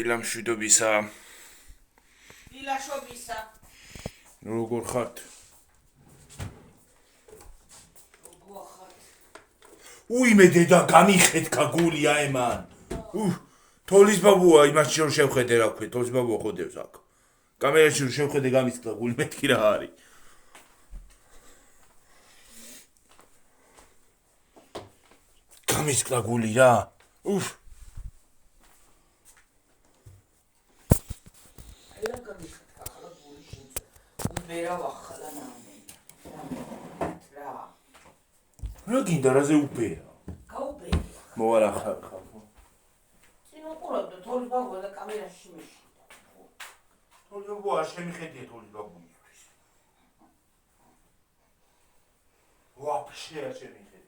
დილა მშვიდობისა. დილაშობისა. როგორ ხართ? უიმე დედა გამიხეთ გაგულია ემან. თოლის ბაბუა იმაში რომ შევხედე რა ქვე, თოლის ბაბუა ხოდებს აქ. კამერაში რომ შევხედე გამიწყდა გული მეთქი რა არის. გამიწყდა გული რა. რა გინდა რაზე უბერა? გაუბერია. მოვარა ხალხო. წინ უყურებდა თოლის ბაბუა და კამერაში მეშინდა. თოლის ბაბუა შემიხედია თოლის ბაბუისთვის. ვაფშე არ შემიხედია.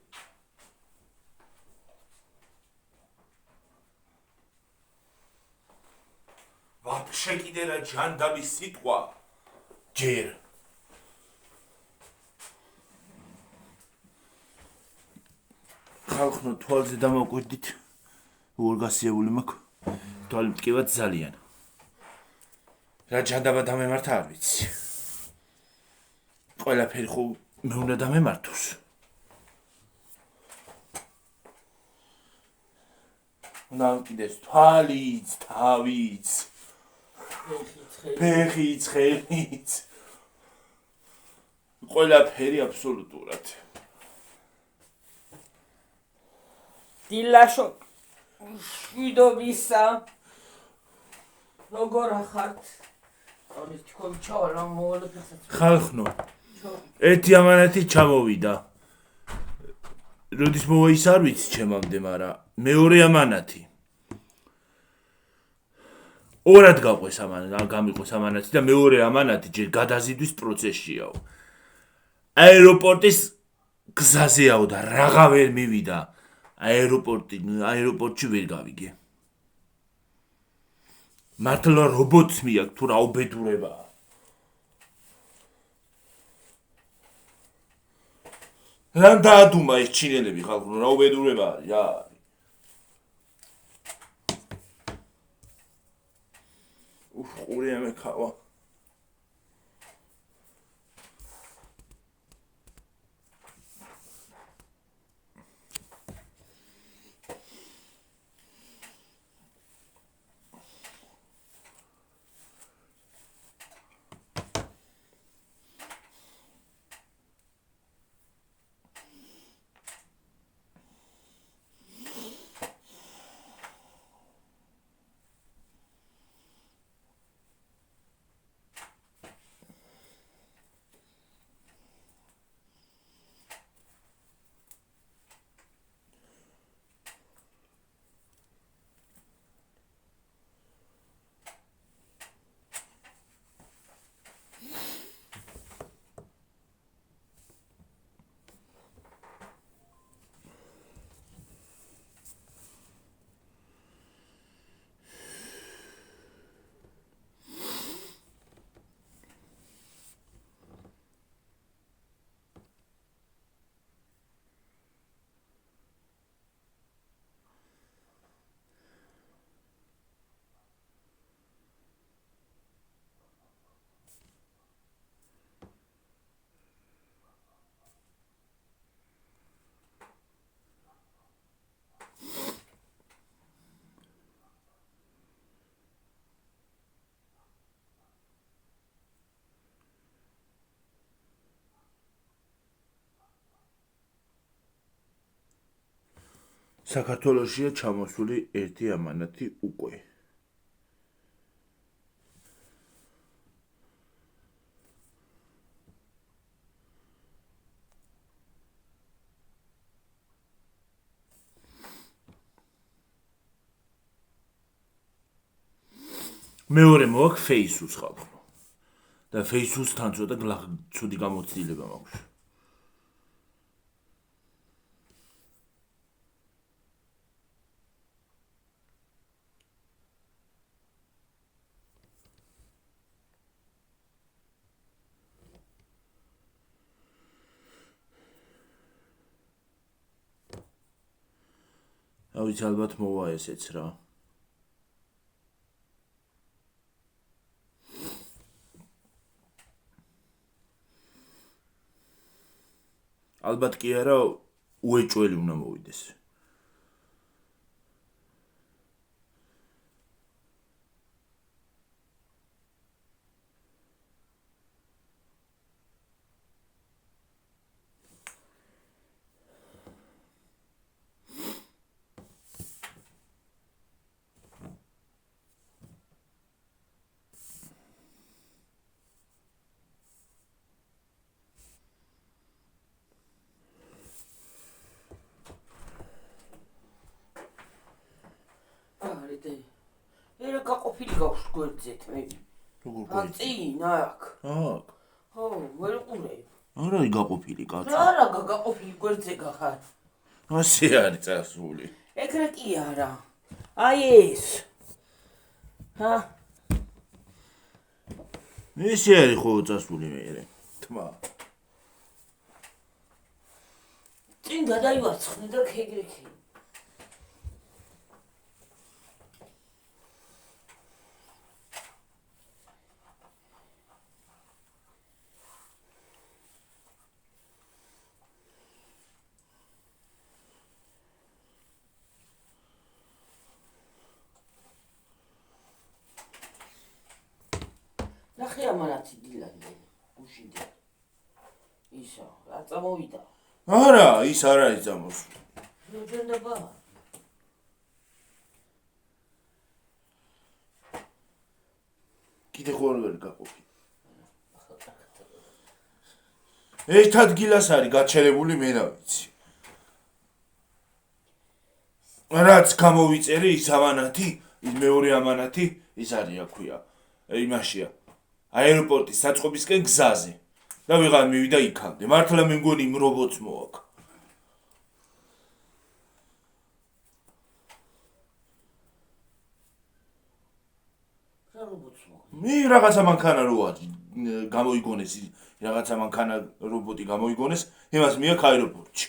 ვაფშე კიდე რა ჯანდაბის სიტყვა. ჯერ ხალხო თვალზე დამავკვირდით ორგასიებული მაქვს თვალი მტკივად ძალიან რა ჯანდაბა დამემართა არ ვიცი ყველაფერი ხო მე უნდა დამემართოს უნდა მკიდეს თვალიც თავიც ფეხიც ხელიც ყველაფერი აბსოლუტურად დილაშობისა. როგორ ხართ? არის თქვენ ჩავალ ამ მოვალე ფეხსაც. ხალხო ერთი ამანათი ჩამოვიდა როდის მოვა ის არ ვიცი ჩემამდე მაგრამ მეორე ამანათი ორად გაყვეს გამიყვეს ამანათი და მეორე ამანათი ჯერ გადაზიდვის პროცესშიაო აეროპორტის გზაზეაო და რაღა ვერ მივიდა აეროპორტში ვერ გავიგე მართლა რობოტს მიაქვს თუ რა უბედურებაა რა დაადუმა ეს ჩინელები ხალხო რა უბედურება არის რა ყური ამექავა საქართველოშია ჩამოსული ერთი ამანათი უკვე მეორე მოაქვს Facebook ხალხო და Facebook-თან ცოტა ცუდი გამოცდილება მაქვს ავიც ალბათ მოვა ესეც რა ალბათ კი არა უეჭველი უნდა მოვიდეს. ერა გაყოფილი გაქვს გვერდზეთ მე. როგორ ან წინ აქ. აქ. ხო, ვერ უყურებ. არა იგაყოფილი კაცო. არა გაყოფილი გვერდზე გახარ. ასე არის წასული. ეგრე კი არა. აი ეს. ჰა? ესე არის ხო წასული მე. თმა. წინ გადაივარცხნე და ქეგრიქი. ნახე ამანაცი დილანდე გუშინდე. ისა, რა წამოვიდა. არა, ის არ არის წამოსული. ნუჯენდება. კიდე ხوار ვერ გაყოფილი. ერთ ადგილას არის გაჩერებული მე რა ვიცი. რაც გამოვიწერე ის ამანათი, ის მეორე ამანათი, ის არის აქვია. იმაშია. აეროპორტის საწყობისკენ გზაზე. და ვიღან მივიდა იქამდე. მართლა მე მგონი იმ რობოტს მოაქვს. რა რობოტს მოაქვს? მე რაღაცა მანქანა როა გამოიგონეს, რაღაცა მანქანა რობოტი გამოიგონეს, იმას მიაქვს აეროპორტში.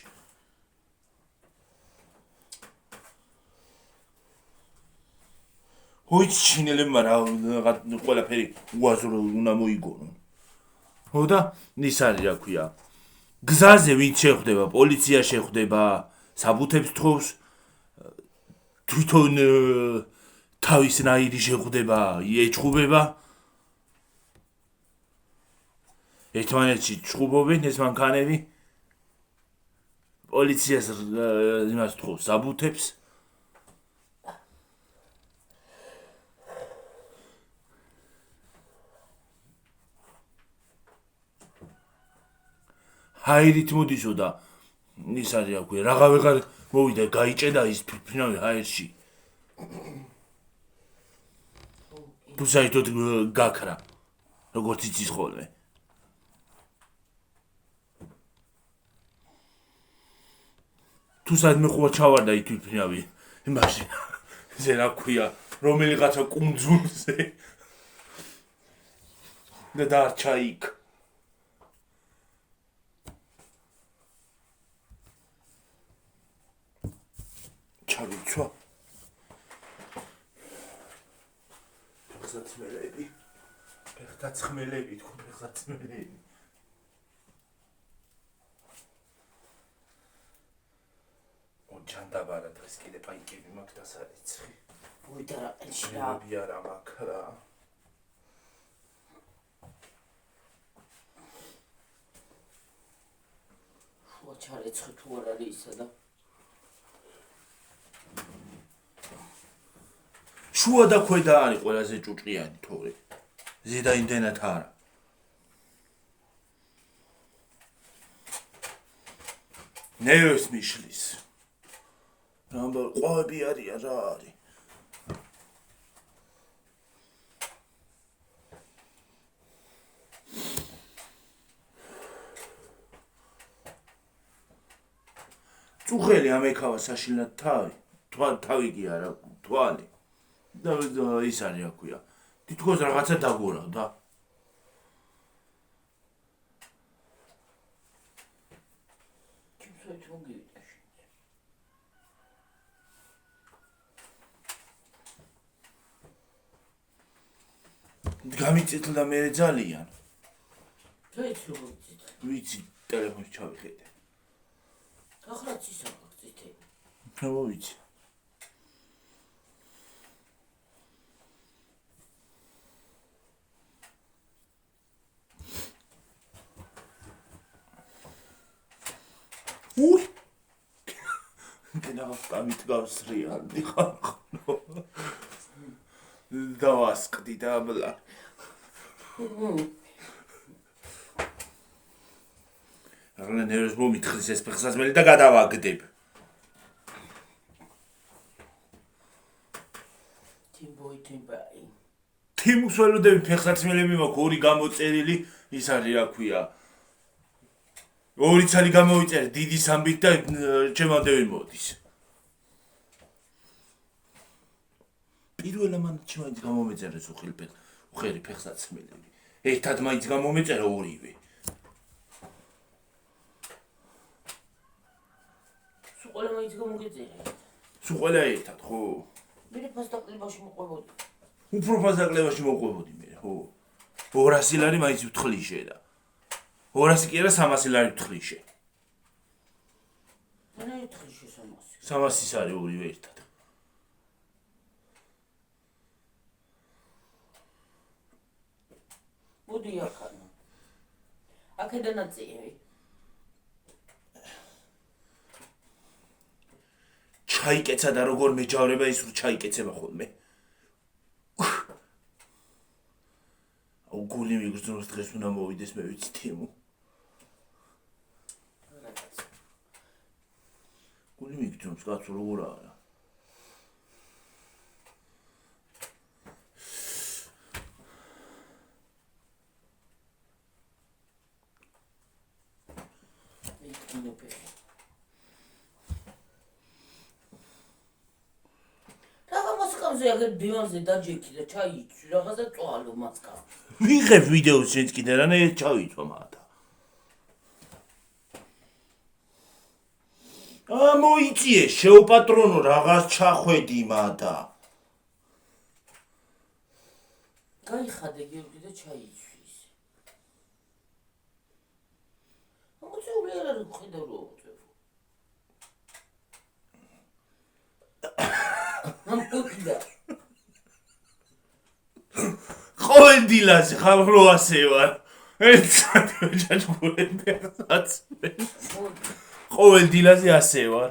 ოიც ჩინელებმა რა ყველაფერი უაზრო უნდა მოიგონონ. ხო და ის არის რა ქვია. გზაზე ვინც შეხვდება, პოლიცია შეხვდება, საბუთებს თხოვს, თვითონ თავისნაირი შეხვდება, ეჭხუბება. ერთმანეთში ჭხუბობენ ეს მანქანები. პოლიციას იმას თხოვს, საბუთებს. ჰაერით მოდისო და ის არის რა ქვია, რაღა ვეღარ მოვიდა, გაიჭედა ის ფიფნავი ჰაერში. თუ საერთოდ გაქრა, როგორც იცის ხოლმე. თუ სადმე ხო ჩავარდა ის ფიფნავი, იმაში. ზე რა ქვია, რომელიღაცა კუნძულზე. და დარჩა იქ. ჩავიცვა. ფეხსაცმელები. ფეხსაცმელები, თქო ფეხსაცმელები. ჩანდაბარა დღეს კიდე პაიკები მაქვს დასარიცხი. ვიდა რა ყელში რა. შენები არა მაქვს რა. შუა ჩარეცხი თუ არ არის ისა და შუა და ქვედა არის ყველაზე ჭუჭყიანი თორე. ზედა იმდენად არა. ნერვს მიშლის. რამბა ყვავები არიან რა არის. წუხელი ამექავა საშინლად თავი. თავი კი არა, თვალი. და ის არის რა ქვია. თითქოს რაღაცა დაგორავდა. ჩემს მოგივიდა შენ. გამიწითლდა მე ძალიან. შეიძლება ვიცით. ვიცი, ტელეფონში ჩავიხედე. ახლა ცისა გწითე. ნუ ვიცი. უი გამით გავსრიალდი ხალხო დავასყდი და აბლა აღლა ნერვს მომითხრის ეს ფეხსაცმელი და გადავაგდებ ტიმბოი თიმს ველოდები ფეხსაცმელები მაქვს ორი გამოწერილი ის არის რა ქვია ორი ცალი გამოვიწერე დიდი სამბით და ჩემამდე ვერ მოდის. პირველ ამანჩი მაინც გამომეწერეს უხერი ფეხსაცმელები. ერთად მაინც გამომეწერა ორივე. სულ ყველა მაინც გამოგეწერა. სულ ყველა ერთად, ხო? მე ფასდაკლებაში მოყვებოდი. უფრო ფასდაკლებაში მოყვებოდი მე, ხო? 200 ლარი მაინც ვთხლიშე და 200 კი არა 300 ლარი ვთხლიშე. მე ვთხლიშე 300. 300 არის ორივე ერთად. მოდი ახლა. აქედან აწიევი. ჩაიკეცა და როგორ მეჯავრება ის რო ჩაიკეცება ხოლმე. აუ გული მიგრძნობს დღეს უნდა მოვიდეს მე ვიცი თემო. გული მიგრძნობს კაცო როგორ არა. აგერ დივანზე დაჯექი და ჩაიწვი რაღაცა წვალო მასკა. ვიღებ ვიდეოს შენც კიდე რანაირად ჩავიწვა მადა. მოიწიე შეუპატრონო რაღაც ჩახვედი მადა. გაიხადე გიორგი და ჩაიწვის. მოწეული არ არის ხედავ რო უწევ. ამბობდა ყოველ დილაზე ხალხო ასე ვარ. ერთად ჯაჭვურენ ფეხსაცმელი. ყოველ დილაზე ასე ვარ.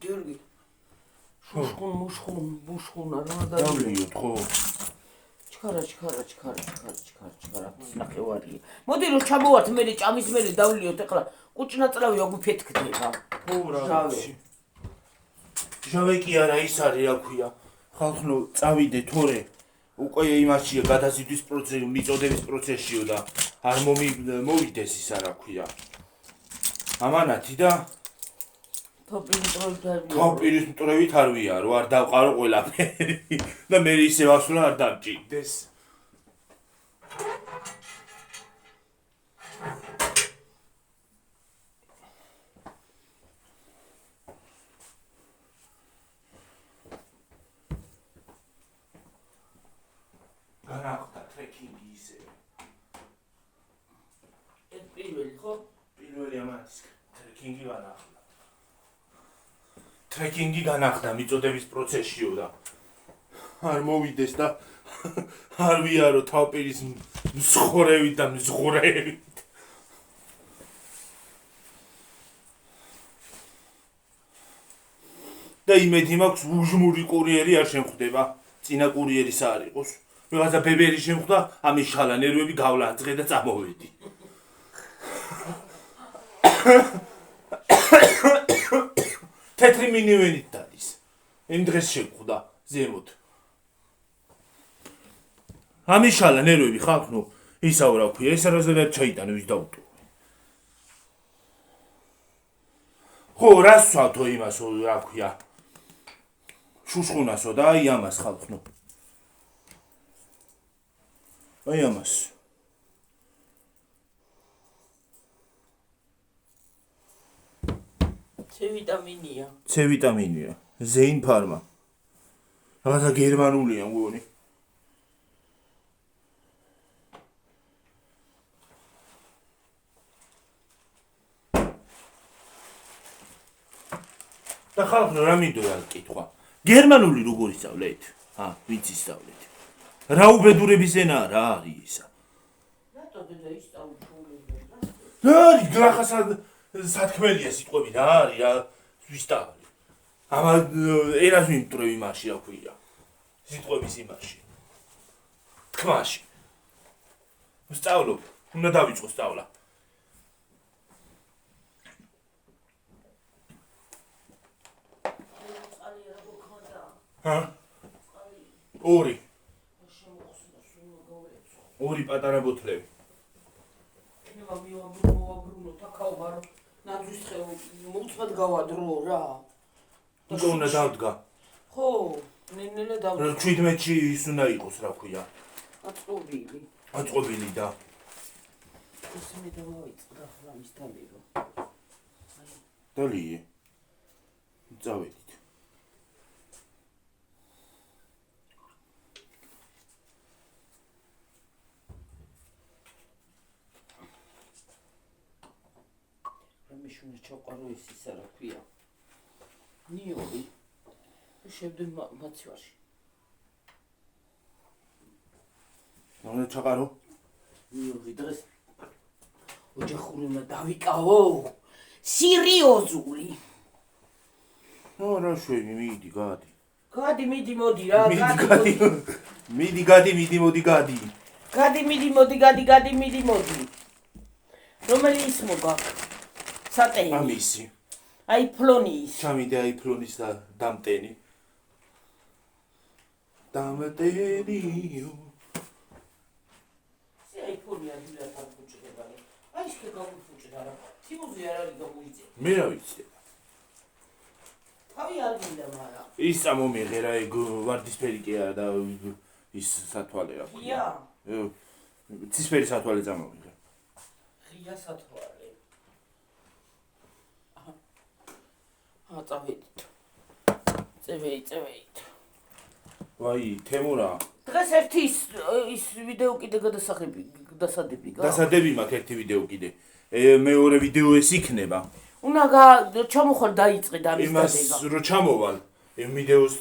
გიორგი მუშხուն არა და დავლიოთ ხო? ჩქარა ნახევარია. მოდი რომ ჩამოვართ მე ჭამის მე დავლიოთ ახლა კუჭნაწლავი აგუფეთქდება. ხო რა. ჟავე კი არა ის არის რა ქვია. ხალხო წავიდე თორე უკვე იმაშია გადაზიდვის პროცესი, მიწოდების პროცესშიო და არ მოვიდეს ისა რა ქვია. ამანათი და თოპირის მტრევით არ ვიარო, არ დავყარო ყველაფერი და მე ისე ვასვლა არ დამჭირდეს. განახვდა ტრეკინგი ისე. ეს პირველი ხო? პირველი ამას ტრეკინგი განახვდა. ტრეკინგი განახდა მიწოდების პროცესშიო და არ მოვიდეს და არ ვიარო თავპირის მსხურევით და მსღურევით. და იმედი მაქვს უჟმური კურიერი არ შემხვდება. წინა კურიერის არ იყოს. ვიღაცა ბებერი შემხვდა, ამის შალა ნერვები გავლაძღე და წამოვედი. თეთრი მინივენით დადის. იმ დღეს შეგვხვდა ზემოთ. ამის შალა ნერვები ხალხო, ისაო რა ქვია, ეს არასდროს ჩაიტანე ვის დაუტოვე. ხო, რას ვსვათო იმასო რა ქვია. შუშხუნასო და აი ამას ხალხო. აი ამას. C-ვიტამინია. C-ვიტამინია. ზეინ ფარმა. რაღაცა გერმანულია მგონი. და ხალხო რა მინდოდა კითხვა. გერმანული როგორ ისწავლეთ? ვინც ისწავლეთ? რა უბედურების ენა რა არის ისა? რატო დედა ისწავლე ჩულებს? რა არის გლახასა სათქმელია სიტყვები რა არის რა ვისწავლე. ამა ენას მიმტრევ იმაში რა ქვია. სიტყვების იმაში. თქმაში. ვსწავლობ, უნდა დავიწყო სწავლა. ორი. ორი პატარა ბოთლები. ენება მოვაბრუნო თაქაობა რომ ნაძვის ხეო მოუწმად გავადრო რა. უკვე უნდა დავდგა. ხო, ნენელა დავდგა. 17-ში ის უნდა იყოს რა ქვია. აწყობილი. აწყობილი და ესე მე დავაიწყდა ახლა მის დამირო. დალი. წავედით. მიშუნა ჩაყარო ის ისა რა ქვია. ნიორი. შევდე მაცივარში. უნდა ჩაყარო? ნიორი დღეს ოჯახური უნდა დავიკავო. სერიოზული. რა შვენი მიდი გადი. გადი მიდი მოდი რა გადი. მიდი გადი მიდი მოდი გადი. გადი მიდი მოდი გადი მიდი მოდი. რომელი ის მოგა? სატენი. ამისი. აი ფლონის. ჩამიდე აი ფლონის და დამტენი. დამტენიო. აი ფონი ადვილად არ ფუჭდება. აი ეს გამოფუჭდა რა. თიმოზე არ არის გამოიწე. მე რა ვიცი. თავი არ გინდა მაგრამ. ის წამომიღე რა ეგ ვარდისფერიკია და ის სათვალე რა. ღია. ცისფერი სათვალე წამომიღე. ღია სათვალე. წავედით. წევით. ვაი, თემურა. დღეს ერთი ის ვიდეო კიდე დასადები. დასადები მაქვს ერთი ვიდეო კიდე. მეორე ვიდეო ეს იქნება. უნდა ჩამოხვალ დაიწყე და ამის დადება. იმას რო ჩამოვალ, იმ ვიდეოს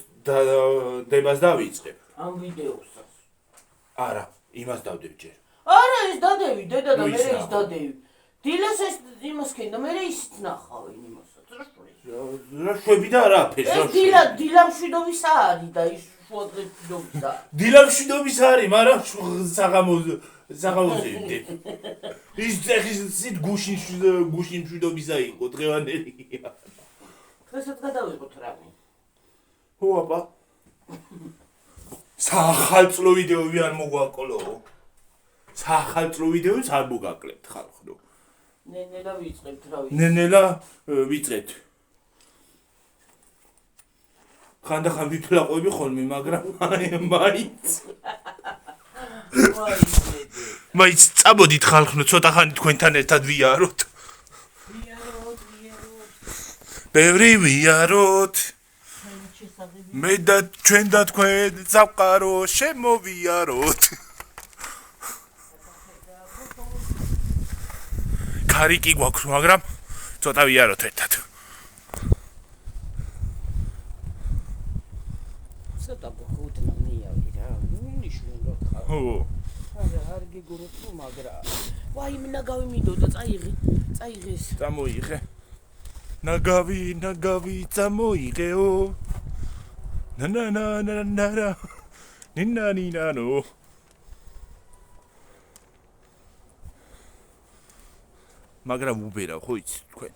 დებას დავიწყებ. ამ ვიდეოსაც. არა, იმას დავდებ ჯერ. არა, ეს დადევი, დედა და მე ის დადევი. დილას ეს იმას ქენდა, მე ისიც ნახავენ იმასაც. რა შვები და არაფერს. ეს დილამშვიდობის არის და ის შუადღეობისა. დილამშვიდობის არის, მაგრამ საღამოზე ვდებ. ის წეხის გუშინ მშვიდობისა იყო დღევანდელია. დღესაც გადავიღოთ რამე. ხო აბა. სახალწლო ვიდეოები არ მოგვაკლო. სახალწლო ვიდეოებს არ მოგაკლებთ ხალხო. ნენელა ვიწყებთ რა ვიცი. ნენელა ვიწყეთ. ხანდახან ვიფლაყობი ხოლმე, მაგრამ მაინც. მაინც წამოდით ხალხო, ცოტა ხანი თქვენთან ერთად ვიაროთ. ბევრი ვიაროთ. მე და ჩვენ და თქვენ წავყარო, შემოვიაროთ. კარი კი გვაქვს, მაგრამ ცოტა ვიაროთ ერთად. ცოტა გქუდნა ნიავი რა. ნიშნულო ხარ. ხო. არ გიგუროთ მაგრა. ვაი მე ნაგავი მიდოდა, წაიღეს. წამოიღე. ნაგავი წამოიღეო. ნანა. ნინანინანო. მაგრამ უბერა ხო იცი თქვენ.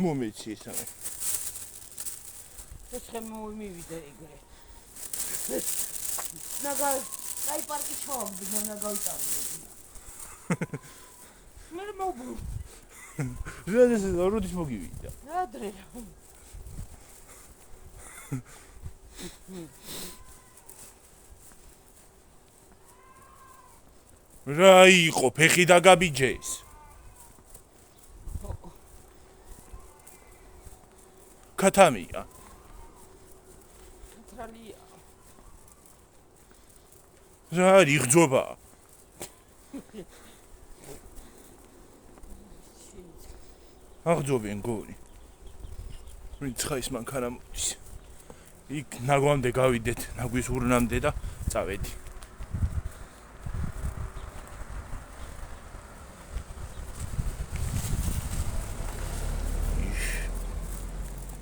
მომეცი ესამე. ეს ხემო მივიდა ეგრე. კაი პარკი ჩავაგდი, გავიტანე. მე მოგბრო. როდის მოგივიდა? ადრე. რა იყო ფეხი დაგაბიჯეს? ქათამია. თრალია. რა იღძობა? აღძობენ გონი. ვინც ხაის მანქანა მოდის. იქ ნაგვამდე გავიდეთ, ნაგვის ურნამდე და წავედი.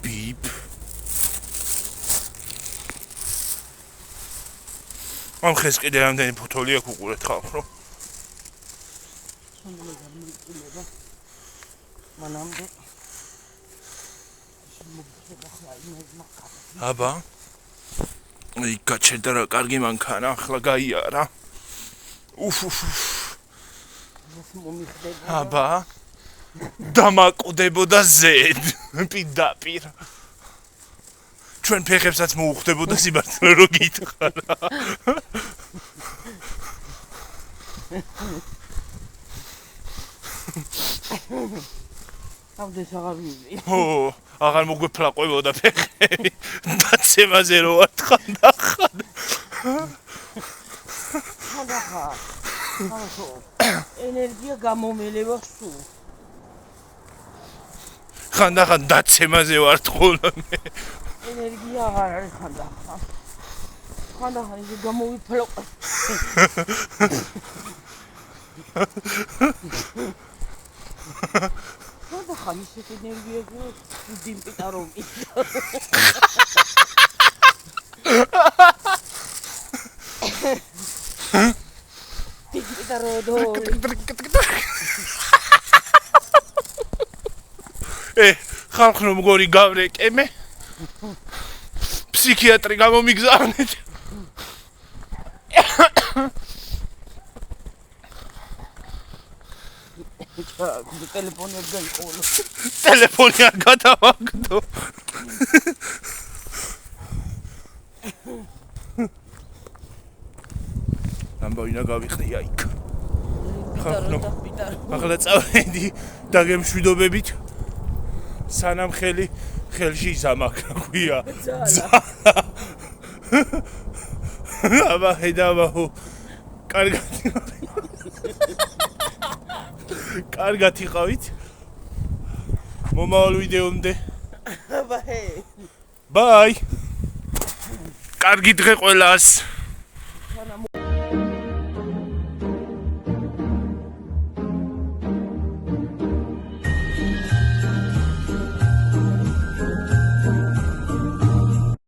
ბიპ. ამ ხეს კიდე რამდენი ფოთოლი აქვს უყურეთ ხალხ, რომ მანამდე აბა იქ გაჩერდა რა კარგი მანქანა, ახლა გაიარა. აბა დამაკვდებოდა ზედ პირდაპირ. ჩვენ ფეხებსაც მოუხდებოდა სიმართლე რო გითხრა. ავდეს აღარ მივიდა. ო, აღარ მოგვეფლაყვებოდა ფეხები. დაცემაზე რო ვარ ხანდახან. ენერგია გამომელება სულ. ხანდახან დაცემაზე ვარ ხოლმე. ენერგია აღარ არის ხანდახან. ხანდახან ის გამოვიფლოყე. ხანდახან ისეთ ენერგიაზე დიმპიტა რომ დიმპიტა რო ხალხ რომ გორი გავრეკემე ფსიქიატრი გამომიგზავნეთ. ტელეფონი არ გაიყოლო. ტელეფონი არ გადავაგდო. ამბავინა გავიხდია იქ. ახლა წავედი დაგემშვიდობებით. სანამ ხელში ზამაკრა ქვია. აბა ედავაო. კარგად იყავით. მომავალ ვიდეომდე. აბა ჰე. ბაი. კარგი დღე ყველას.